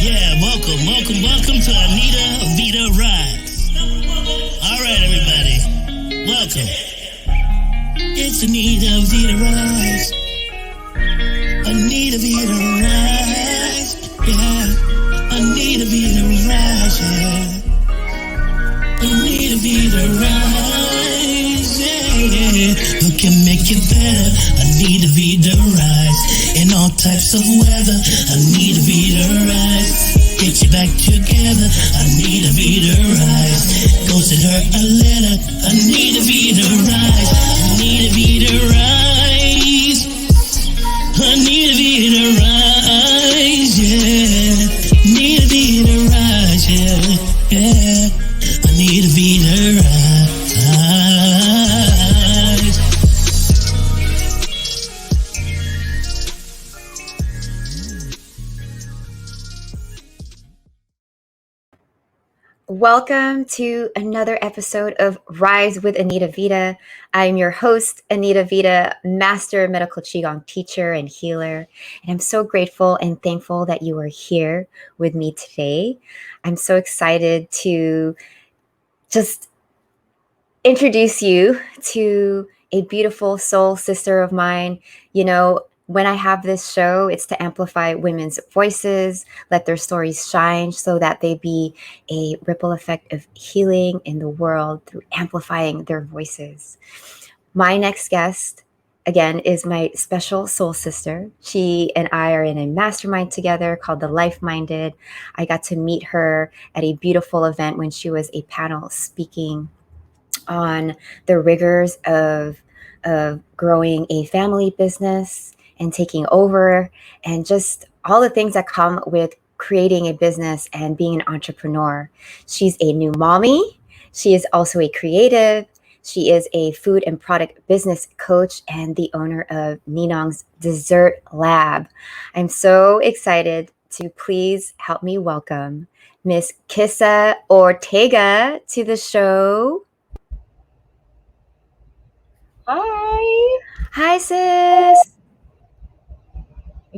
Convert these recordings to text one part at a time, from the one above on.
Yeah, welcome to Anita Vita Rise. All right, everybody, welcome. It's Anita Vita Rise. Anita Vita Rise. Yeah, Anita Vita Rise. Yeah, Anita Vita Rise. Yeah, who can make it better? Anita Vita Rise. In all types of weather, Anita Vita Rise. Get you back together, Anita Vita Rise. Go send her a letter, Anita Vita Rise. Anita Vita Rise. Anita Vita Rise, yeah. Anita Vita Rise, yeah, yeah. Anita Vita Rise. Welcome to another episode of Rise with Anita Vita. I'm your host, Anita Vita, master medical Qigong teacher and healer. And I'm so grateful and thankful that you are here with me today. I'm so excited to just introduce you to a beautiful soul sister of mine. You know, when I have this show, it's to amplify women's voices, let their stories shine so that they be a ripple effect of healing in the world through amplifying their voices. My next guest, again, is my special soul sister. She and I are in a mastermind together called The Life Minded. I got to meet her at a beautiful event when she was a panel speaking on the rigors of growing a family business and taking over, and just all the things that come with creating a business and being an entrepreneur. She's a new mommy. She is also a creative. She is a food and product business coach and the owner of Ninong's Dessert Lab. I'm so excited to please help me welcome Miss Kissa Ortega to the show. Hi. Hi, sis.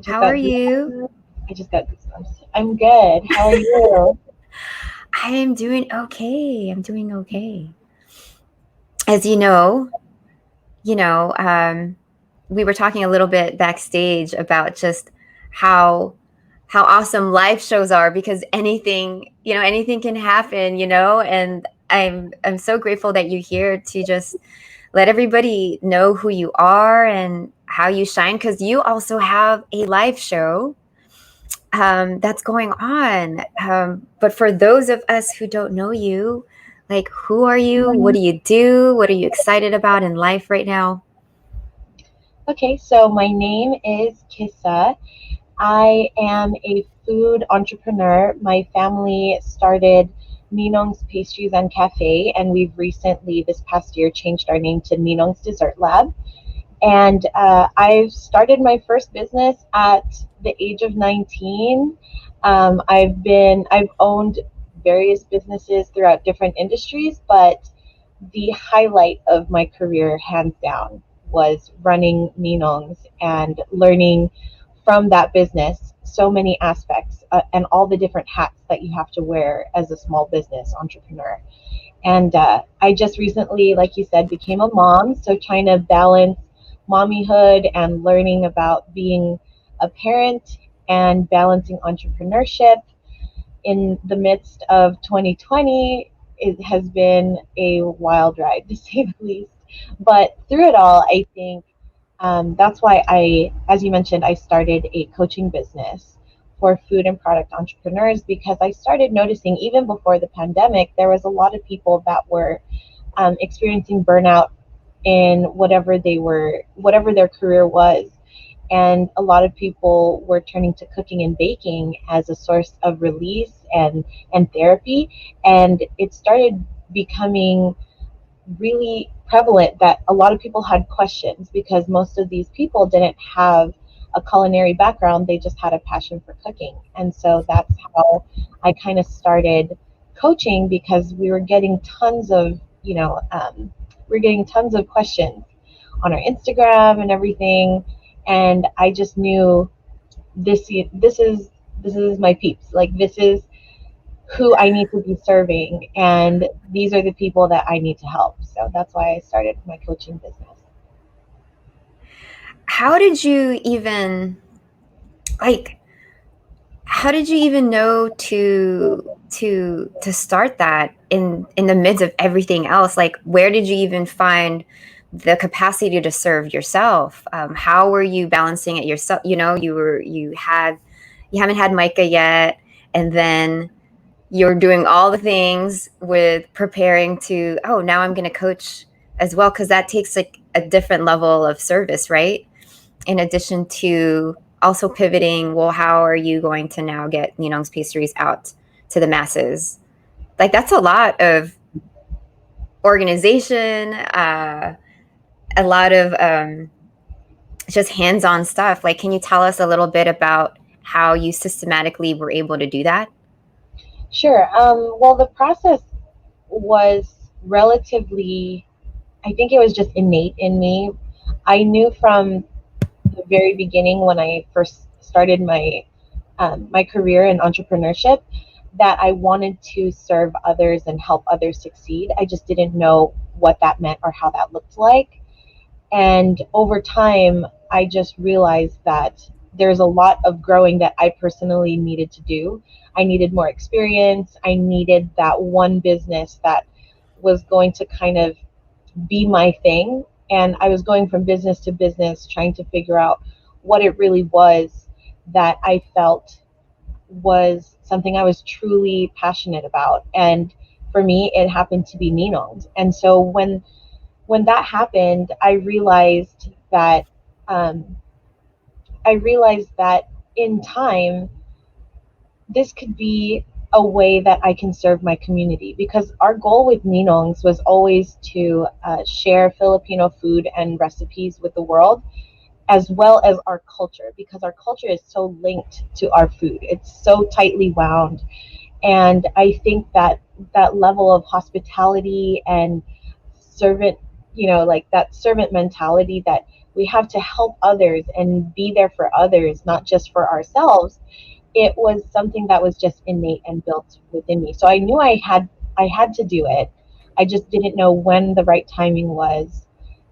How are you? I just got goosebumps. I'm good. How are you? I am doing okay. As you know, we were talking a little bit backstage about just how awesome live shows are, because anything can happen, and I'm so grateful that you're here to just let everybody know who you are and how you shine, because you also have a live show that's going on. But for those of us who don't know you, like, who are you? What do you do? What are you excited about in life right now? Okay, so my name is Kissa. I am a food entrepreneur. My family started Ninong's Pastries and Cafe, and we've recently, this past year, changed our name to Ninong's Dessert Lab. And I've started my first business at the age of 19. I've owned various businesses throughout different industries, but the highlight of my career, hands down, was running Ninong's and learning from that business so many aspects and all the different hats that you have to wear as a small business entrepreneur. And I just recently, like you said, became a mom, so trying to balance mommyhood and learning about being a parent and balancing entrepreneurship in the midst of 2020. It has been a wild ride, to say the least. But through it all, I think that's why as you mentioned, I started a coaching business for food and product entrepreneurs, because I started noticing, even before the pandemic, there was a lot of people that were experiencing burnout in whatever their career was. And a lot of people were turning to cooking and baking as a source of release and therapy. And it started becoming really prevalent that a lot of people had questions, because most of these people didn't have a culinary background. They just had a passion for cooking. And so that's how I kind of started coaching, because we were getting tons of questions on our Instagram and everything. And I just knew this is my peeps. Like, this is who I need to be serving, and these are the people that I need to help. So that's why I started my coaching business. How did you even like how did you even know to start that in the midst of everything else? Like, where did you even find the capacity to serve yourself? How were you balancing it yourself? You know, you haven't had Micah yet, and then you're doing all the things with preparing to, oh, now I'm going to coach as well, because that takes like a different level of service, right? In addition to also pivoting, well, how are you going to now get Ninong's pastries out to the masses? Like, that's a lot of organization, a lot of just hands-on stuff. Like, can you tell us a little bit about how you systematically were able to do that? Sure. Well, the process was relatively, I think it was just innate in me. I knew from the very beginning, when I first started my career in entrepreneurship, that I wanted to serve others and help others succeed. I just didn't know what that meant or how that looked like. And over time, I just realized that there's a lot of growing that I personally needed to do. I needed more experience. I needed that one business that was going to kind of be my thing. And I was going from business to business, trying to figure out what it really was that I felt was something I was truly passionate about. And for me, it happened to be Ninong's. And so when that happened, um, I realized that in time, this could be a way that I can serve my community, because our goal with Ninong's was always to share Filipino food and recipes with the world, as well as our culture, because our culture is so linked to our food. It's so tightly wound. And I think that that level of hospitality and servant, like that servant mentality, that we have to help others and be there for others, not just for ourselves, it was something that was just innate and built within me. So I knew I had to do it. I just didn't know when the right timing was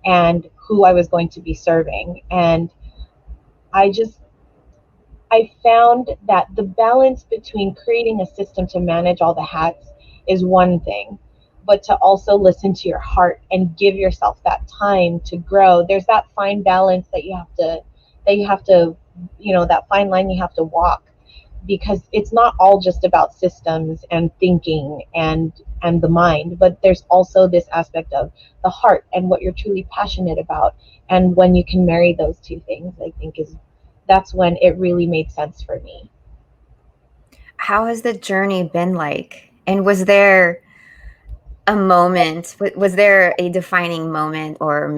and who I was going to be serving. And I just I found that the balance between creating a system to manage all the hats is one thing, but to also listen to your heart and give yourself that time to grow. There's that fine balance that that fine line you have to walk, because it's not all just about systems and thinking and the mind, but there's also this aspect of the heart and what you're truly passionate about. And when you can marry those two things, I think that's when it really made sense for me. How has the journey been like? And was there a moment, was there a defining moment, or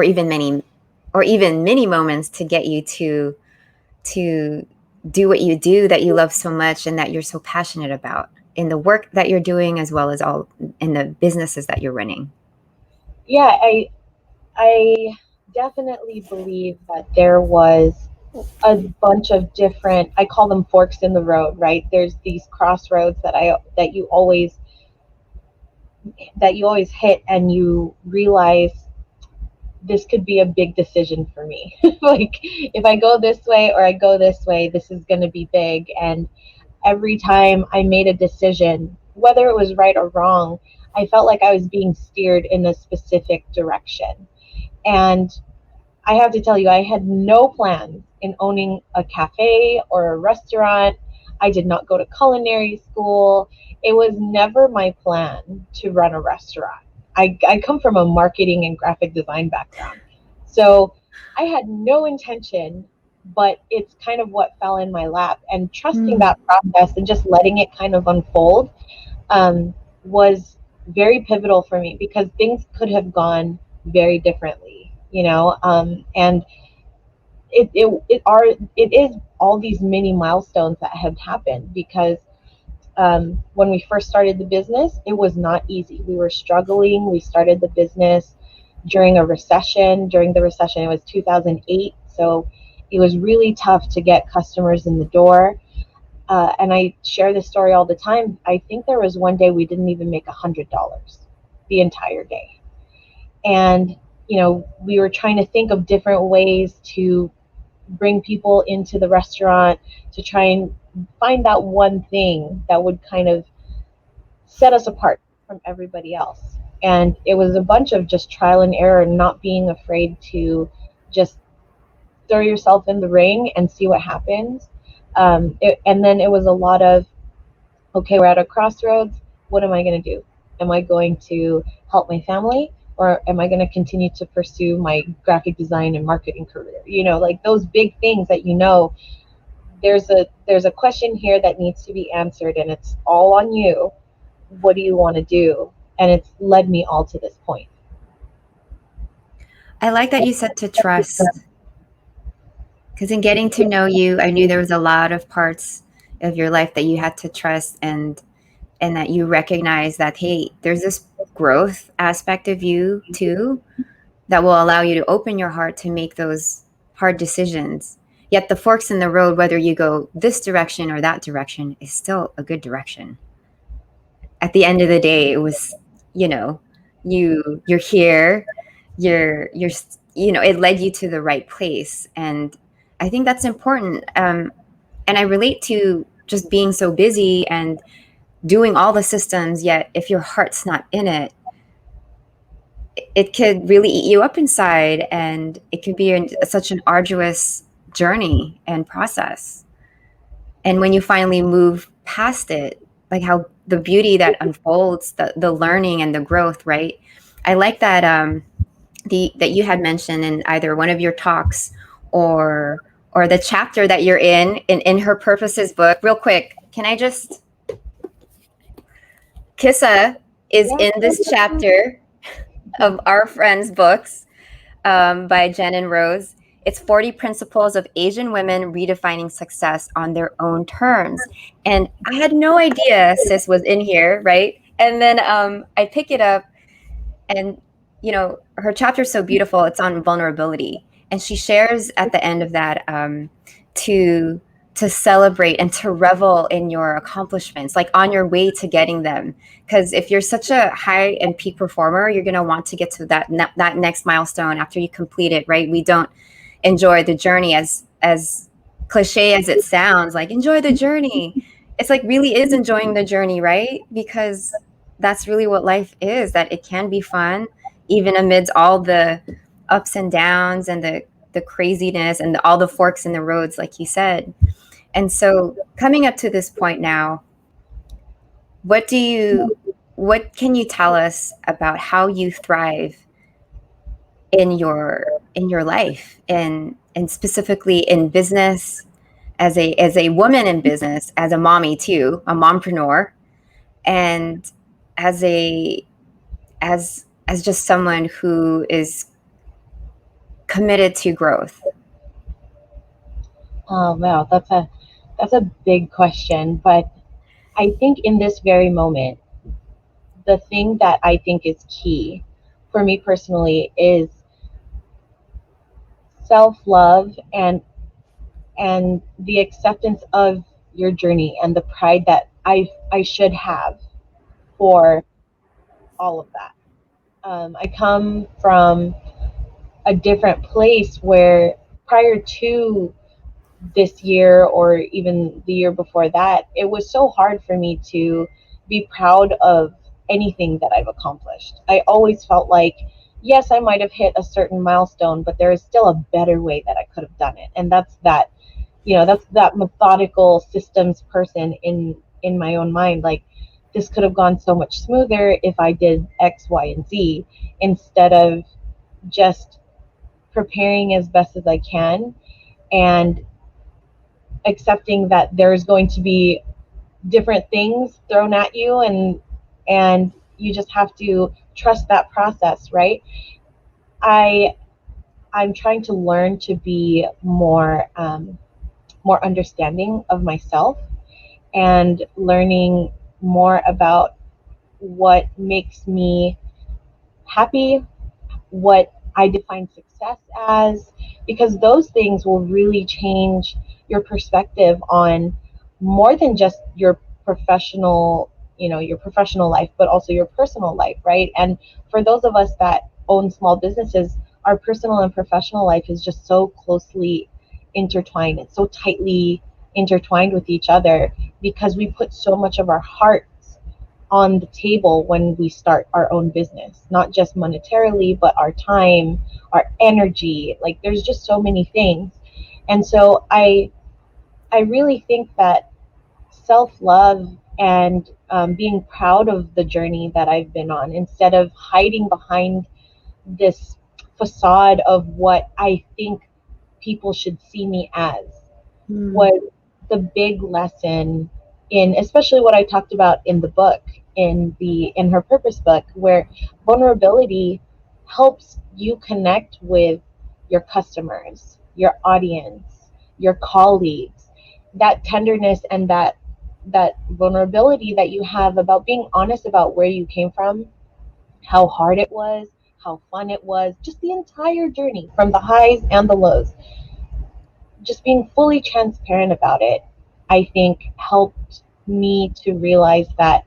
even many moments to get you to do what you do, that you love so much and that you're so passionate about, in the work that you're doing, as well as all in the businesses that you're running? Yeah, I definitely believe that there was a bunch of different, I call them forks in the road, right? There's these crossroads that you always hit, and you realize this could be a big decision for me. Like, if I go this way or I go this way, this is going to be big. And every time I made a decision, whether it was right or wrong, I felt like I was being steered in a specific direction. And I have to tell you, I had no plans in owning a cafe or a restaurant. I did not go to culinary school. It was never my plan to run a restaurant. I come from a marketing and graphic design background. So I had no intention, but it's kind of what fell in my lap. And trusting that process and just letting it kind of unfold was very pivotal for me, because things could have gone very differently, and it is all these mini milestones that have happened, because when we first started the business, it was not easy. We were struggling. We started the business during a recession. During the recession, it was 2008. So it was really tough to get customers in the door. And I share this story all the time. I think there was one day we didn't even make $100 the entire day. And, we were trying to think of different ways to bring people into the restaurant, to try and find that one thing that would kind of set us apart from everybody else. And it was a bunch of just trial and error, not being afraid to just throw yourself in the ring and see what happens. And then it was a lot of, okay, we're at a crossroads. What am I going to do? Am I going to help my family, or am I going to continue to pursue my graphic design and marketing career? Like those big things that, there's a question here that needs to be answered, and it's all on you. What do you want to do? And it's led me all to this point. I like that you said to trust, because in getting to know you, I knew there was a lot of parts of your life that you had to trust, and that you recognize that, hey, there's this growth aspect of you too that will allow you to open your heart to make those hard decisions. Yet the forks in the road, whether you go this direction or that direction, is still a good direction. At the end of the day, it was, you're here, it led you to the right place. And I think that's important. And I relate to just being so busy and doing all the systems, yet if your heart's not in it, it could really eat you up inside, and it could be such an arduous journey and process. And when you finally move past it, like how the beauty that unfolds, the learning and the growth, right? I like that that you had mentioned in either one of your talks or the chapter that you're in Her Purposes book. Real quick, can I just... Kissa is in this chapter of our friends' books by Jen and Rose. It's 40 Principles of Asian Women Redefining Success on Their Own Terms. And I had no idea Sis was in here, right? And then I pick it up, and, her chapter is so beautiful. It's on vulnerability. And she shares at the end of that to celebrate and to revel in your accomplishments, like on your way to getting them. Because if you're such a high and peak performer, you're going to want to get to that next milestone after you complete it, right? We don't enjoy the journey, as cliche as it sounds, like enjoy the journey. It's like really is enjoying the journey, right? Because that's really what life is, that it can be fun, even amidst all the ups and downs and the craziness and all the forks in the roads, like you said. And so coming up to this point now, what can you tell us about how you thrive in your life, and specifically in business, as a woman in business, as a mommy too, a mompreneur, and as just someone who is committed to growth? Oh, wow, that's a big question, but I think in this very moment, the thing that I think is key for me personally is self-love and the acceptance of your journey, and the pride that I should have for all of that. I come from a different place where prior to this year, or even the year before that, it was so hard for me to be proud of anything that I've accomplished. I always felt like, yes, I might have hit a certain milestone, but there is still a better way that I could have done it. And that's that methodical systems person in my own mind. Like, this could have gone so much smoother if I did X, Y, and Z, instead of just preparing as best as I can and accepting that there's going to be different things thrown at you, and you just have to trust that process, right? I'm trying to learn to be more understanding of myself, and learning more about what makes me happy, what I define success as, because those things will really change your perspective on more than just your professional, your professional life, but also your personal life, right? And for those of us that own small businesses, our personal and professional life is just so closely intertwined. It's so tightly intertwined with each other because we put so much of our hearts on the table when we start our own business, not just monetarily, but our time, our energy. Like there's just so many things. And so I really think that self-love and being proud of the journey that I've been on, instead of hiding behind this facade of what I think people should see me as, was the big lesson in, especially what I talked about in the book, in her purpose book, where vulnerability helps you connect with your customers, your audience, your colleagues. That tenderness and that vulnerability that you have about being honest about where you came from, how hard it was, how fun it was, just the entire journey from the highs and the lows, just being fully transparent about it, I think helped me to realize that,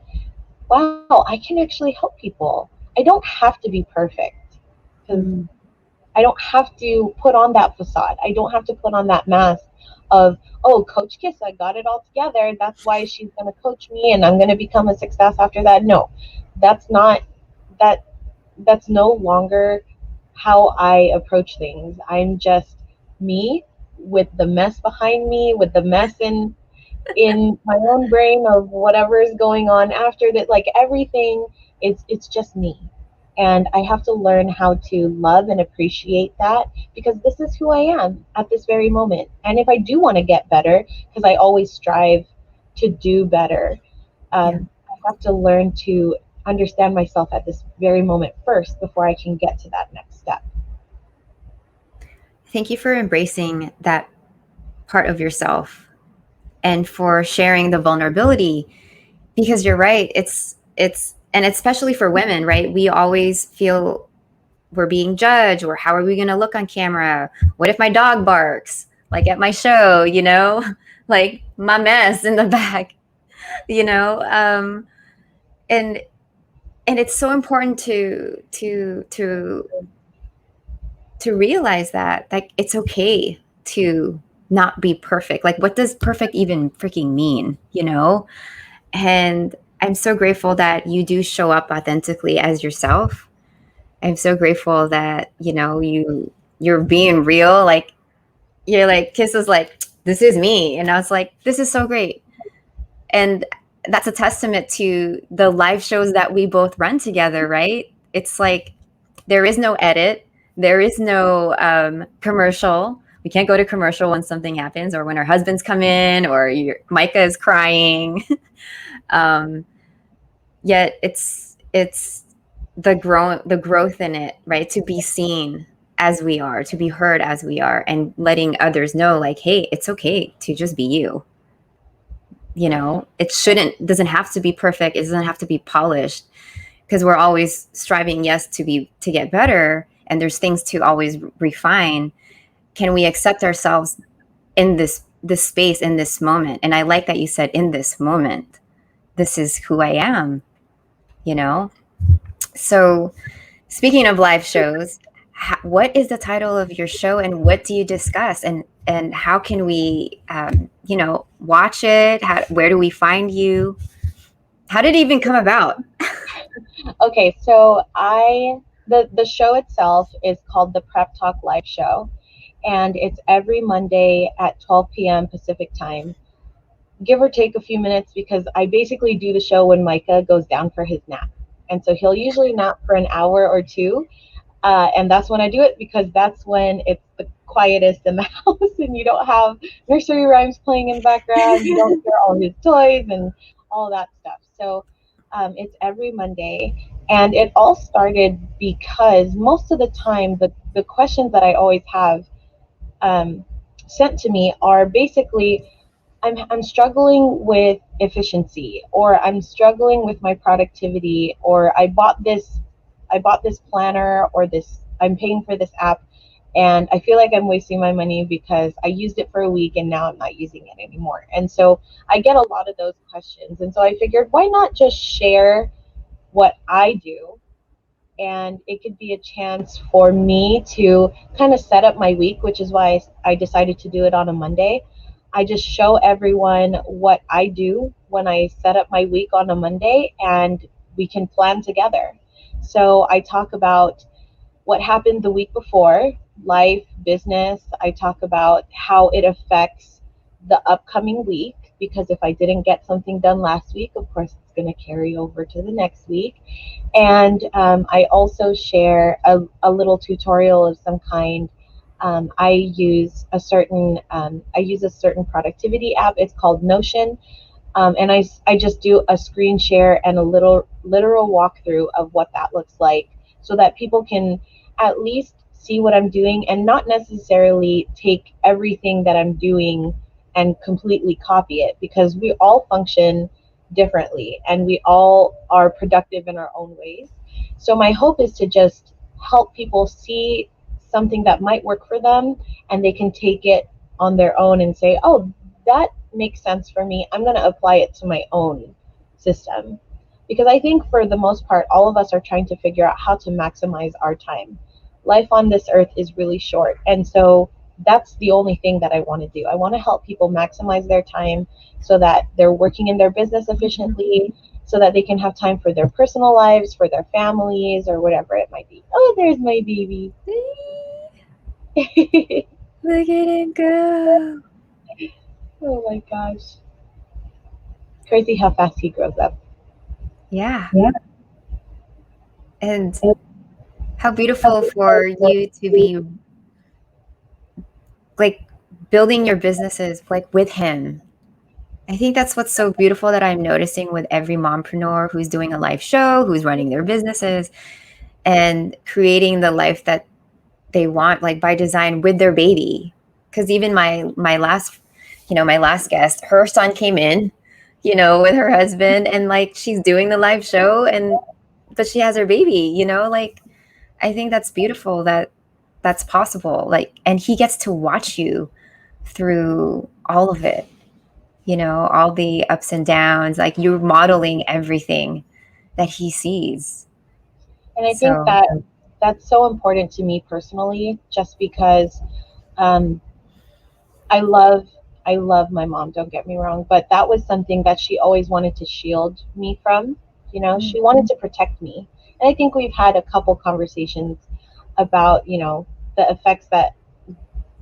wow, I can actually help people. I don't have to be perfect, because I don't have to put on that facade. I don't have to put on that mask of, oh, Coach Kissa got it all together. That's why she's going to coach me and I'm going to become a success after that. No, that's not that. That's no longer how I approach things. I'm just me with the mess behind me, with the mess in my own brain of whatever is going on after that. Like everything, it's just me. And I have to learn how to love and appreciate that, because this is who I am at this very moment. And if I do want to get better, because I always strive to do better, I have to learn to understand myself at this very moment first before I can get to that next step. Thank you for embracing that part of yourself and for sharing the vulnerability, because you're right. It's and especially for women, right? We always feel we're being judged, or how are we going to look on camera? What if my dog barks like at my show, like my mess in the back, and it's so important to realize that, like, it's okay to not be perfect. Like, what does perfect even freaking mean, And I'm so grateful that you do show up authentically as yourself. I'm so grateful that, you're being real. Like, you're like, Kiss is like, this is me. And I was like, this is so great. And that's a testament to the live shows that we both run together, right? It's like, there is no edit. There is no commercial. We can't go to commercial when something happens, or when our husbands come in, or Micah is crying. Yet it's the growth in it, right? To be seen as we are, to be heard as we are, and letting others know, like, hey, it's okay to just be you. It doesn't have to be perfect. It doesn't have to be polished, because we're always striving, yes, to get better. And there's things to always refine. Can we accept ourselves in this space, in this moment? And I like that you said, in this moment, this is who I am, So speaking of live shows, what is the title of your show, and what do you discuss, and how can we, watch it? Where do we find you? How did it even come about? Okay, so the show itself is called the Prep Talk Live Show, and it's every Monday at 12 p.m. Pacific time, give or take a few minutes, because I basically do the show when Micah goes down for his nap. And so he'll usually nap for an hour or two, and that's when I do it, because that's when it's the quietest in the house and you don't have nursery rhymes playing in the background, you don't hear all his toys and all that stuff. So it's every Monday, and it all started because most of the time the questions that I always have sent to me are basically, I'm struggling with efficiency, or I'm struggling with my productivity, or I bought this planner, or I'm paying for this app, And I feel like I'm wasting my money because I used it for a week and now I'm not using it anymore. And so I get a lot of those questions. And so I figured, why not just share what I do? And it could be a chance for me to kind of set up my week, which is why I decided to do it on a Monday. I just show everyone what I do when I set up my week on a Monday, and we can plan together. So I talk about what happened the week before, life, business. I talk about how it affects the upcoming week, because if I didn't get something done last week, of course, it's going to carry over to the next week. And I also share a little tutorial of some kind. I use a certain productivity app. It's called Notion. And I just do a screen share and a little literal walkthrough of what that looks like, so that people can at least see what I'm doing and not necessarily take everything that I'm doing and completely copy it, because we all function differently and we all are productive in our own ways. So my hope is to just help people see something that might work for them, and they can take it on their own and say, oh, that makes sense for me. I'm going to apply it to my own system. Because I think for the most part, all of us are trying to figure out how to maximize our time. Life on this earth is really short. And so that's the only thing that I want to do. I want to help people maximize their time so that they're working in their business efficiently, so that they can have time for their personal lives, for their families, or whatever it might be. Oh, there's my baby. Look at him go. Oh my gosh. Crazy how fast he grows up. Yeah. Yeah. And how beautiful for you to be like building your businesses like with him. I think that's what's so beautiful that I'm noticing with every mompreneur who's doing a live show, who's running their businesses and creating the life that they want, like by design with their baby. Because even my last guest, her son came in, with her husband, and like she's doing the live show, but she has her baby, like I think that's beautiful that that's possible. Like, and he gets to watch you through all of it, all the ups and downs, like you're modeling everything that he sees. And I think So, that that's so important to me personally, just because um, I love I love my mom, don't get me wrong, but that was something that she always wanted to shield me from. She wanted to protect me. And I think we've had a couple conversations about, the effects that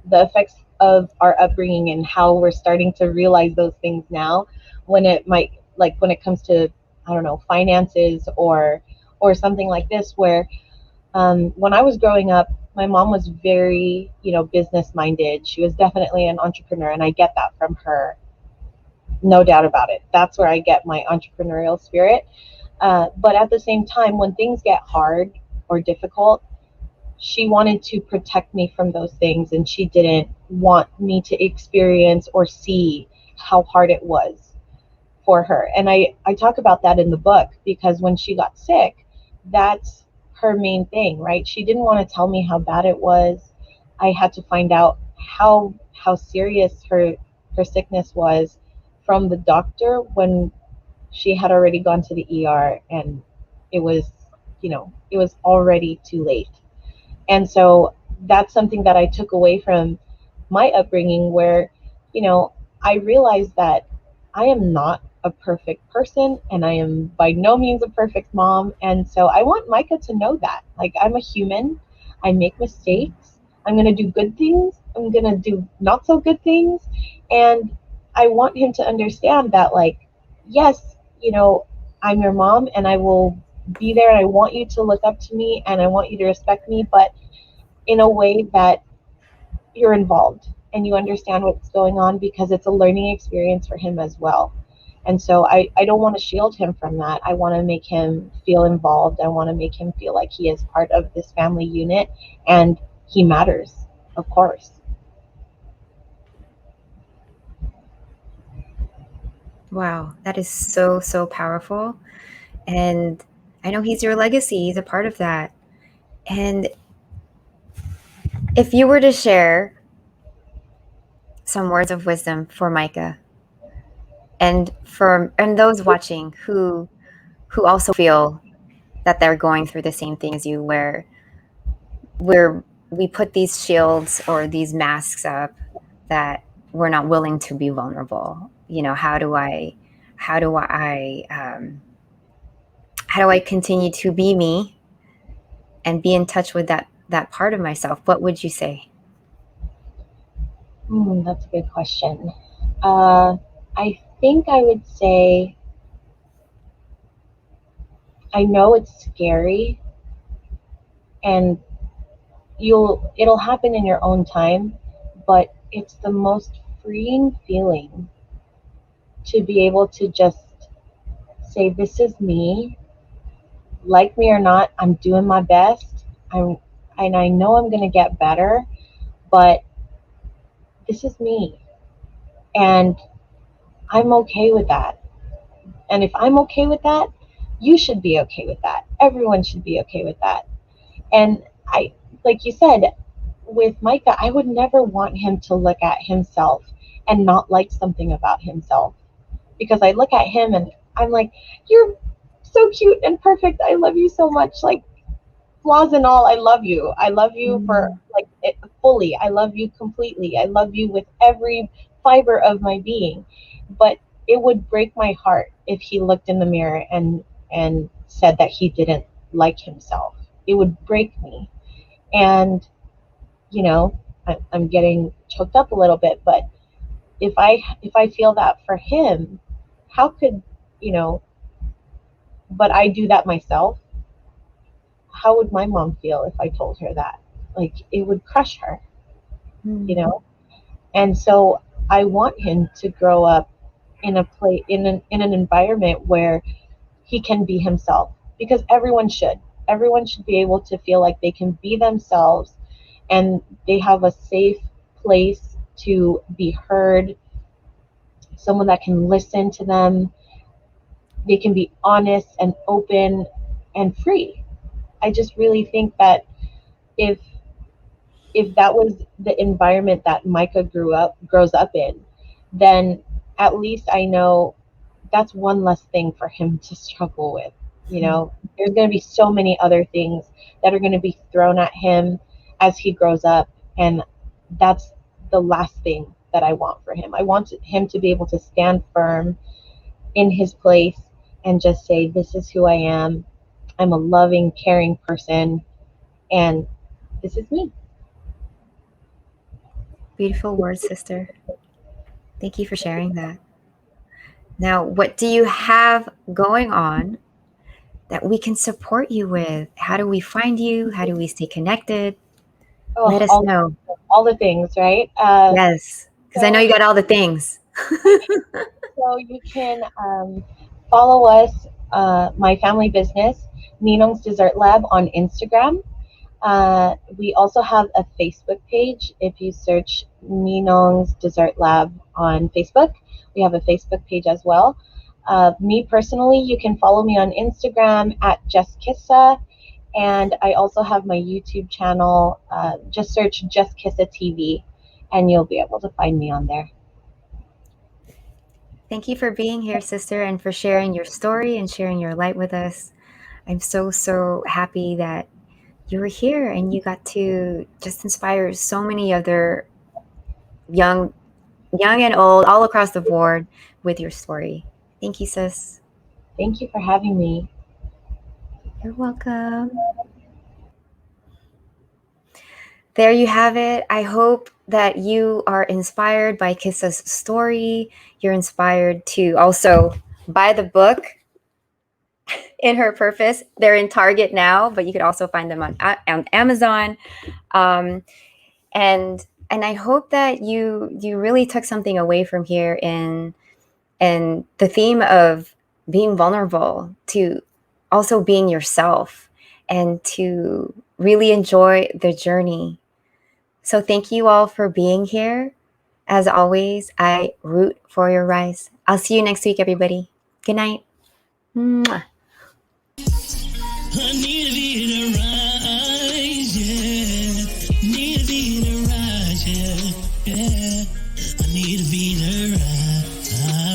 the effects of our upbringing and how we're starting to realize those things now, when it might, like when it comes to, I don't know, finances or something like this, where when I was growing up, my mom was very, business minded. She was definitely an entrepreneur, and I get that from her, no doubt about it. That's where I get my entrepreneurial spirit. But at the same time, when things get hard or difficult, she wanted to protect me from those things, and she didn't want me to experience or see how hard it was for her. And I talk about that in the book, because when she got sick, that's her main thing, right? She didn't want to tell me how bad it was. I had to find out how serious her sickness was from the doctor, when she had already gone to the ER, and it was, it was already too late. And so that's something that I took away from my upbringing, where, I realized that I am not a perfect person, and I am by no means a perfect mom. And so I want Micah to know that. Like, I'm a human, I make mistakes, I'm going to do good things, I'm going to do not so good things. And I want him to understand that, like, yes, I'm your mom, and I will be there, and I want you to look up to me, and I want you to respect me, but in a way that you're involved and you understand what's going on, because it's a learning experience for him as well. And so I don't want to shield him from that. I want to make him feel involved. I want to make him feel like he is part of this family unit, and he matters, of course. wow, that is so, so powerful. And I know he's your legacy. He's a part of that. And If you were to share some words of wisdom for Micah and those watching who also feel that they're going through the same thing as you, where we put these shields or these masks up that we're not willing to be vulnerable. How do I continue to be me and be in touch with that part of myself? What would you say? That's a good question. I think I would say, I know it's scary, and it'll happen in your own time, but it's the most freeing feeling to be able to just say, this is me, like me or not, I'm doing my best. And I know I'm going to get better, but this is me. And I'm okay with that. And if I'm okay with that, you should be okay with that. Everyone should be okay with that. And like you said, with Micah, I would never want him to look at himself and not like something about himself. Because I look at him and I'm like, you're so cute and perfect. I love you so much. Like, flaws and all, I love you. I love you for fully. I love you completely. I love you with every fiber of my being. But it would break my heart if he looked in the mirror and said that he didn't like himself. It would break me. And I'm getting choked up a little bit, but if I feel that for him, how could but I do that myself. How would my mom feel if I told her that? Like, it would crush her, And so I want him to grow up in an environment where he can be himself, because everyone should be able to feel like they can be themselves and they have a safe place to be heard, someone that can listen to them. They can be honest and open and free. I just really think that if that was the environment that Micah grows up in, then at least I know that's one less thing for him to struggle with. There's going to be so many other things that are going to be thrown at him as he grows up, and that's the last thing that I want for him. I want him to be able to stand firm in his place and just say, this is who I am. I'm a loving, caring person, and this is me. Beautiful words, sister. Thank you for sharing that. Now, what do you have going on that we can support you with? How do we find you? How do we stay connected? Let us know. All the things, right? Yes, because I know you got all the things. So you can follow us, my family business, Ninong's Dessert Lab, on Instagram. We also have a Facebook page. If you search Ninong's Dessert Lab on Facebook, we have a Facebook page as well. Me personally, you can follow me on Instagram at Just Kissa, and I also have my YouTube channel. Just search Just Kissa TV, and you'll be able to find me on there. Thank you for being here, sister, and for sharing your story and sharing your light with us. I'm so happy that you were here and you got to just inspire so many other young and old, all across the board, with your story. Thank you, sis. Thank you for having me. You're welcome. There you have it. I hope that you are inspired by Kissa's story. You're inspired to also buy the book, In Her Purpose. They're in Target now, but you could also find them on Amazon. And I hope that you really took something away from here in the theme of being vulnerable, to also being yourself, and to really enjoy the journey. So thank you all for being here. As always, I root for your rise. I'll see you next week, everybody. Good night. Mwah. Anita Vita, rise, yeah. Anita Vita. Anita Vita, rise.